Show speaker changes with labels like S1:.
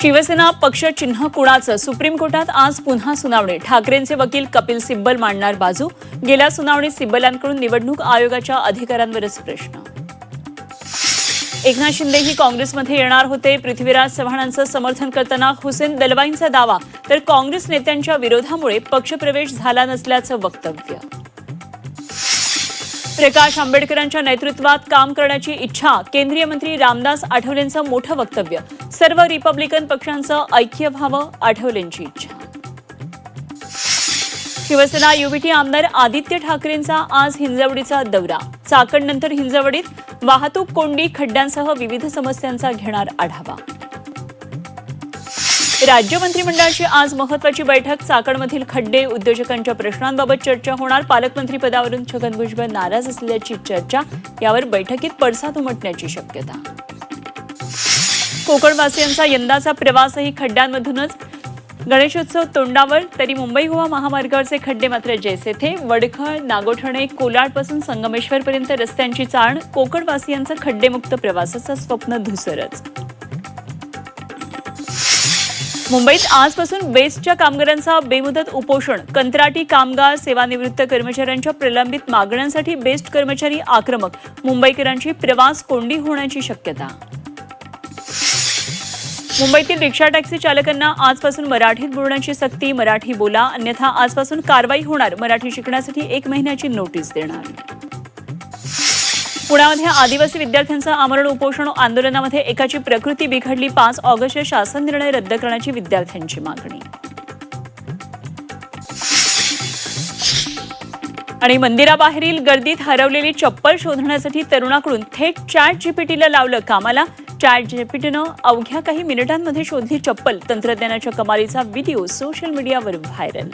S1: शिवसेना पक्ष चिन्ह कुणाचं? सुप्रीम कोर्टात आज पुन्हा सुनावणी. ठाकरेंचे वकील कपिल सिब्बल मांडणार बाजू. गेल्या सुनावणीत सिब्बलांकडून निवडणूक आयोगाच्या अधिकाऱ्यांवरच प्रश्न. एकनाथ शिंदेही काँग्रेसमध्ये येणार होते. पृथ्वीराज चव्हाणांचं समर्थन करताना हुसेन दलवाईंचा दावा, तर काँग्रेस नेत्यांच्या विरोधामुळे पक्षप्रवेश झाला नसल्याचं वक्तव्य. प्रकाश आंबेडकरांच्या नेतृत्वात काम करण्याची इच्छा. केंद्रीय मंत्री रामदास आठवलेंचं मोठं वक्तव्य. सर्व रिपब्लिकन पक्षांचं ऐक्य व्हावं, आठवलेंची इच्छा. शिवसेना युवीटी आमदार आदित्य ठाकरेंचा आज हिंजवडीचा दौरा. चाकणनंतर हिंजवडीत वाहतूक कोंडी, खड्ड्यांसह विविध समस्यांचा घेणार आढावा. राज्य मंत्रिमंडळाची आज महत्त्वाची बैठक. चाकणमधील खड्डे, उद्योजकांच्या प्रश्नांबाबत चर्चा होणार. पालकमंत्री पदावरून छगन भुजबळ नाराज असल्याची चर्चा. यावर बैठकीत पडसाद उमटण्याची शक्यता. कोकणवासियांचा यंदाचा प्रवासही खड्ड्यांमधूनच. गणेशोत्सव तोंडावर, तरी मुंबई गोवा महामार्गावरचे खड्डे मात्र जैसे थे. वडखळ, नागोठणे, कोलाडपासून संगमेश्वरपर्यंत रस्त्यांची चाळ. कोकणवासियांचा खड्डेमुक्त प्रवासाचं स्वप्न धुसरच. मुंबईत आजपासून बेस्टच्या कामगारांचा बेमुदत उपोषण. कंत्राटी कामगार, सेवानिवृत्त कर्मचाऱ्यांच्या प्रलंबित मागण्यांसाठी बेस्ट कर्मचारी आक्रमक. मुंबईकरांची प्रवास कोंडी होण्याची शक्यता. मुंबईतील रिक्षा टॅक्सी चालकांना आजपासून मराठीत बोलण्याची सक्ती. मराठी बोला, अन्यथा आजपासून कारवाई होणार. मराठी शिकण्यासाठी 1 महिन्याची नोटीस देणार. पुण्यामध्ये आदिवासी विद्यार्थ्यांचं आमरण उपोषण. आंदोलनामध्ये एकाची प्रकृती बिघडली. 5 ऑगस्ट शासन निर्णय रद्द करण्याची विद्यार्थ्यांची मागणी. आणि मंदिराबाहेरील गर्दीत हरवलेली चप्पल शोधण्यासाठी तरुणाकडून थेट ChatGPTला लावलं कामाला. ChatGPTनं अवघ्या काही मिनिटांमध्ये शोधली चप्पल. तंत्रज्ञानाच्या कमालीचा व्हिडिओ सोशल मीडियावर व्हायरल.